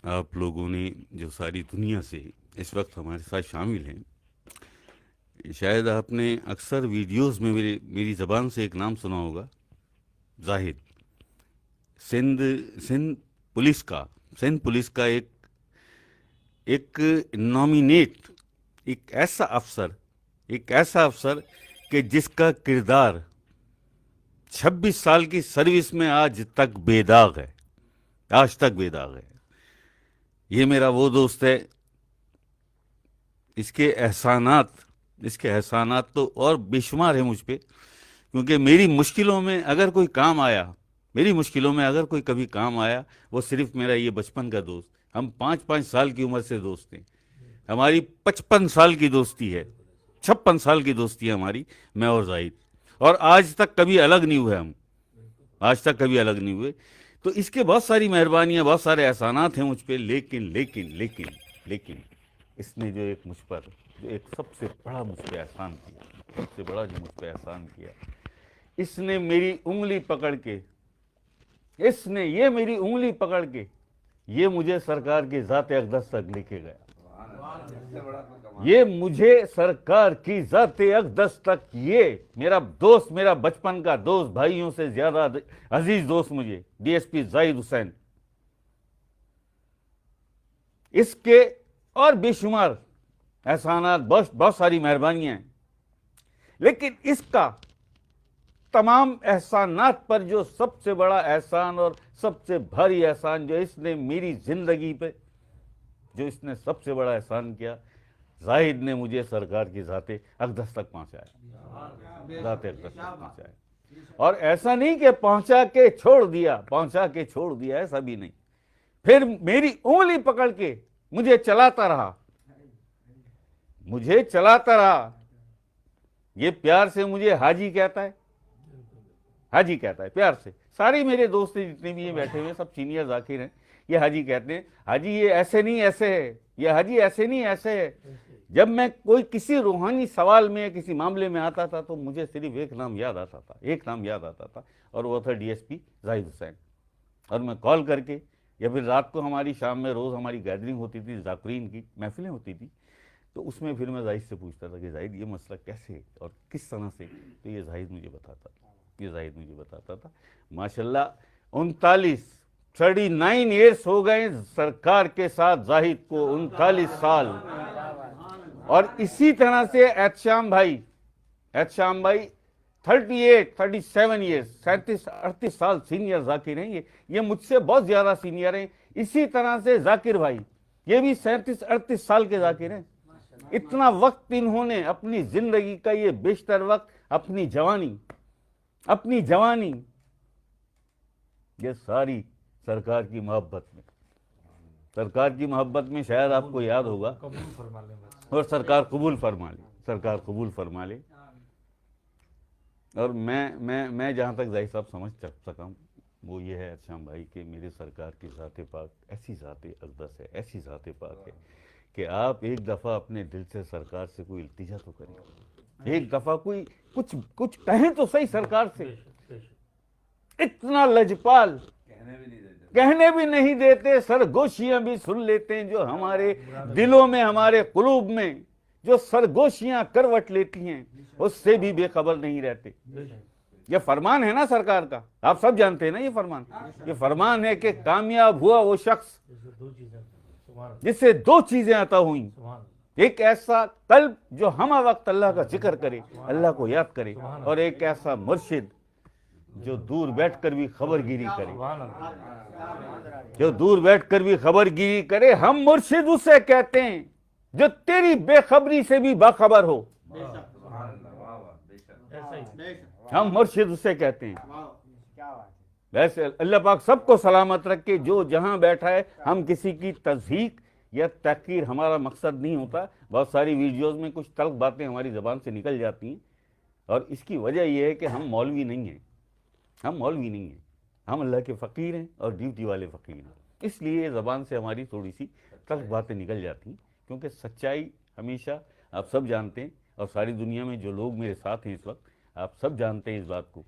आप लोगों ने जो सारी दुनिया से इस वक्त हमारे साथ शामिल हैं, शायद आपने अक्सर वीडियोस में मेरी ज़बान से एक नाम सुना होगा, जाहिद। सिंध सिंध पुलिस का सिंध पुलिस का एक एक नॉमिनेट, एक ऐसा अफसर कि जिसका किरदार 26 साल की सर्विस में आज तक बेदाग है, आज तक बेदाग है। ये मेरा वो दोस्त है। इसके एहसानात इसके एहसानात तो और बेशुमार है मुझ पे, क्योंकि मेरी मुश्किलों में अगर कोई कभी काम आया, वो सिर्फ मेरा ये बचपन का दोस्त। हम 5-5 साल की उम्र से दोस्त हैं। हमारी 55 साल की दोस्ती है, 56 साल की दोस्ती है हमारी, मैं और जाहिद। और आज तक कभी अलग नहीं हुए हम, आज तक कभी अलग नहीं हुए। तो इसके बहुत सारी मेहरबानियां, बहुत सारे एहसानात हैं मुझ पे। लेकिन लेकिन लेकिन लेकिन इसने जो एक सबसे बड़ा मुझ पे एहसान किया, सबसे बड़ा जो मुझ पे एहसान किया, इसने मेरी उंगली पकड़ के इसने ये मेरी उंगली पकड़ के ये मुझे सरकार की ज़ात अक़दस तक लेके गया। ये मुझे सरकार की ज़ात अक़दस तक, ये मेरा दोस्त, मेरा बचपन का दोस्त, भाइयों से ज्यादा अजीज दोस्त मुझे, डीएसपी जाहिद हुसैन। इसके और बेशुमार एहसानात, बहुत बहुत सारी मेहरबानियां हैं। लेकिन इसका तमाम एहसानात पर जो सबसे बड़ा एहसान और सबसे भारी एहसान जो इसने मेरी जिंदगी पे, जो इसने सबसे बड़ा एहसान किया, जाहिद ने मुझे सरकार की ज़ाते अक़दस तक पहुंचाया, ज़ाते अक़दस तक पहुंचाया। और ऐसा नहीं कि पहुंचा के छोड़ दिया, ऐसा भी नहीं। फिर मेरी उंगली पकड़ के मुझे चलाता रहा। ये प्यार से मुझे हाजी कहता है, प्यार से। सारे मेरे दोस्त जितने भी ये बैठे हुए हैं, सब सीनियर जाकिर हैं, ये हाजी कहते हैं। हाजी ये ऐसे नहीं ऐसे है, ये हाजी ऐसे नहीं ऐसे है। जब मैं कोई किसी रूहानी सवाल में, किसी मामले में आता था, तो मुझे सिर्फ एक नाम याद आता था, और वो था डीएसपी जाहिद हुसैन। और मैं कॉल करके, या फिर रात को हमारी शाम में रोज़ हमारी गैदरिंग होती थी, जाकिरीन की महफिलें होती थी, तो उसमें फिर मैं जाहिद से पूछता था कि जाहिद ये मसला कैसे और किस तरह से, तो ये जाहिद मुझे बताता था। माशाल्लाह 39 ईयर्स हो गए सरकार के साथ जाहिद को, 39 साल। और इसी तरह से एहतशाम भाई 37 ईयर्स, 37-38 साल सीनियर जाकिर हैं। ये मुझसे बहुत ज्यादा सीनियर हैं। इसी तरह से जाकिर भाई, ये भी 37-38 साल के जाकिर हैं। इतना वक्त इन्होंने अपनी जिंदगी का, ये बेशतर वक्त अपनी जवानी ये सारी सरकार की मोहब्बत में शायद आपको याद होगा, और सरकार कबूल फरमा ले। और मैं जहाँ तक जाहिद साहब समझ सका हूँ, वो ये है शाम भाई कि मेरे सरकार की ज़ात पाक ऐसी ज़ात अक़दस है, ऐसी ज़ात पाक है कि आप एक दफ़ा अपने दिल से सरकार से कोई इल्तिजा तो करें, एक दफ़ा कोई कुछ कहें तो सही सरकार से। इतना लजपाल, कहने भी नहीं देते, सरगोशियां भी सुन लेते हैं। जो हमारे दिलों में, हमारे कुलूब में जो सरगोशियां करवट लेती हैं, उससे भी बेखबर नहीं रहते। ये फरमान है ना सरकार का, आप सब जानते हैं ना। ये फरमान है कि कामयाब हुआ वो शख्स जिससे दो चीजें अता हुई। एक ऐसा कल्ब जो हम वक्त अल्लाह का जिक्र करे, अल्लाह को याद करे, और एक ऐसा मुर्शिद जो दूर बैठकर भी खबरगिरी करे। हम मुर्शिद उसे कहते हैं जो तेरी बेखबरी से भी बाखबर हो। हम मुर्शिद उसे कहते हैं। वैसे अल्लाह पाक सबको सलामत रखे जो जहां बैठा है। हम किसी की तज़हीक या तहकीर हमारा मकसद नहीं होता। बहुत सारी वीडियोस में कुछ तल्ख बातें हमारी ज़बान से निकल जाती हैं, और इसकी वजह यह है कि हम मौलवी नहीं हैं, हम अल्लाह के फ़कीर हैं और ड्यूटी वाले फ़कीर हैं। इसलिए ज़बान से हमारी थोड़ी सी तल्ख बातें निकल जाती हैं, क्योंकि सच्चाई हमेशा, आप सब जानते हैं, और सारी दुनिया में जो लोग मेरे साथ हैं इस वक्त, आप सब जानते हैं इस बात को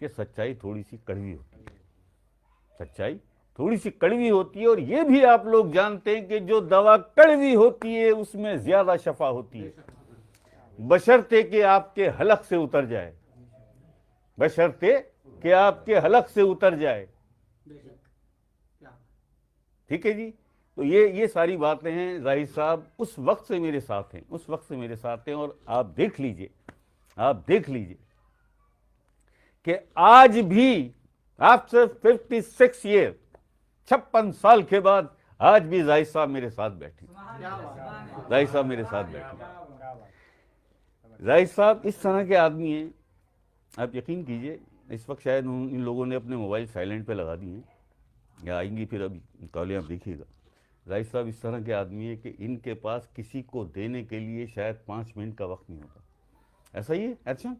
कि सच्चाई थोड़ी सी कड़वी होती है। सच्चाई थोड़ी सी कड़वी होती है, और ये भी आप लोग जानते हैं कि जो दवा कड़वी होती है उसमें ज्यादा शफा होती है, बशर्ते कि आपके हलक से उतर जाए, बशर्ते कि आपके हलक से उतर जाए। ठीक है जी। तो ये सारी बातें हैं। जाहिद साहब उस वक्त से मेरे साथ हैं, उस वक्त से मेरे साथ हैं, और आप देख लीजिए, आप देख लीजिए कि आज भी आफ्टर 56 ईयर, 56 साल के बाद आज भी जाहिद साहब मेरे साथ बैठे, जाहिद साहब मेरे साथ बैठे। जाहिद साहब इस तरह के आदमी हैं, आप यकीन कीजिए, इस वक्त शायद इन लोगों ने अपने मोबाइल साइलेंट पे लगा दिए हैं, या आएंगी फिर अभी कॉलें आप देखिएगा। जाहिद साहब इस तरह के आदमी है कि इनके पास किसी को देने के लिए शायद 5 मिनट का वक्त नहीं होता। ऐसा ही है? अच्छा,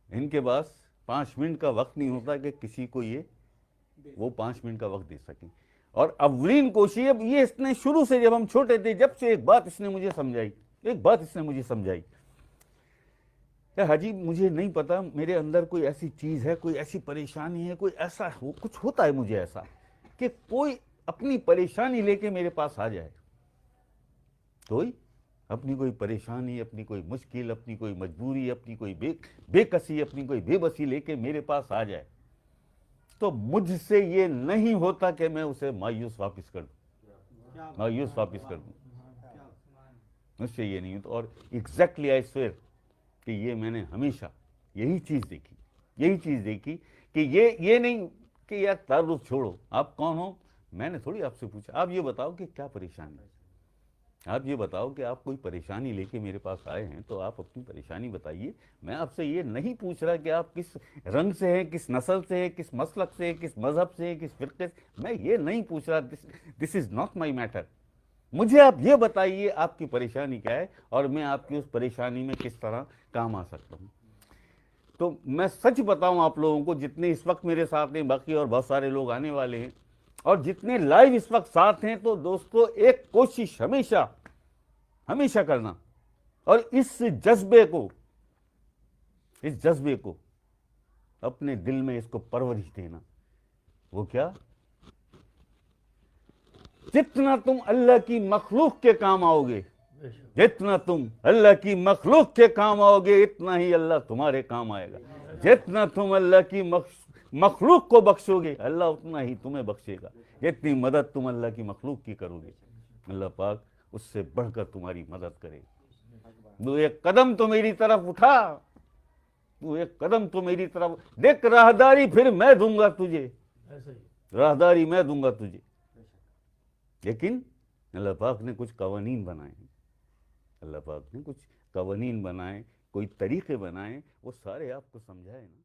इनके पास 5 मिनट का वक्त नहीं होता कि किसी को वो 5 मिनट का वक्त दे सकें। और अवलीन कोशिश, अब ये इसने शुरू से, जब हम छोटे थे, जब से एक बात इसने मुझे समझाई, एक बात इसने मुझे समझाई, क्या हाजी मुझे नहीं पता, मेरे अंदर कोई ऐसी चीज़ है, कोई ऐसी परेशानी है, कोई ऐसा कुछ होता है मुझे ऐसा कि कोई अपनी परेशानी लेके मेरे पास आ जाए, कोई अपनी कोई परेशानी, अपनी कोई मुश्किल, अपनी कोई मजबूरी, अपनी कोई बेकसी, अपनी कोई बेबसी लेके मेरे पास आ जाए, तो मुझसे ये नहीं होता कि मैं उसे मायूस वापस कर दूं, मायूस वापस कर दूं, मुझसे ये नहीं होता। और एग्जैक्टली आई स्वेयर कि ये मैंने हमेशा यही चीज़ देखी, यही चीज़ देखी कि ये नहीं कि यार तारुफ छोड़ो, आप कौन हो, मैंने थोड़ी आपसे पूछा, आप ये बताओ कि क्या परेशानी है, आप ये बताओ कि आप कोई परेशानी लेके मेरे पास आए हैं तो आप अपनी परेशानी बताइए। मैं आपसे ये नहीं पूछ रहा कि आप किस रंग से हैं, किस नस्ल से हैं, किस मसलक से हैं, किस मजहब से हैं, किस फिरके से, मैं ये नहीं पूछ रहा। This is not my matter. मुझे आप ये बताइए आपकी परेशानी क्या है और मैं आपकी उस परेशानी में किस तरह काम आ सकता हूँ। तो मैं सच बताऊं आप लोगों को, जितने इस वक्त मेरे साथ हैं, बाकी और बहुत सारे लोग आने वाले हैं, और जितने लाइव इस वक्त साथ हैं, तो दोस्तों एक कोशिश हमेशा हमेशा करना, और इस जज्बे को अपने दिल में इसको परवरिश देना। वो क्या, जितना तुम अल्लाह की मखलूक के काम आओगे, जितना तुम अल्लाह की मखलूक के काम आओगे, इतना ही अल्लाह तुम्हारे काम आएगा। जितना तुम अल्लाह की मखलूक को बख्शोगे, अल्लाह उतना ही तुम्हें बख्शेगा। जितनी मदद तुम अल्लाह की मखलूक की करोगे, अल्लाह पाक उससे बढ़कर तुम्हारी मदद करेगा। तू एक कदम तो मेरी तरफ उठा, तू एक कदम तो मेरी तरफ देख, राहदारी फिर मैं दूंगा तुझे, राहदारी मैं दूंगा तुझे। लेकिन अल्लाह पाक ने कुछ कवानीन बनाए, अल्लाह पाक ने कुछ कवानीन बनाए, कोई तरीके बनाए, वो सारे आपको समझाए ना।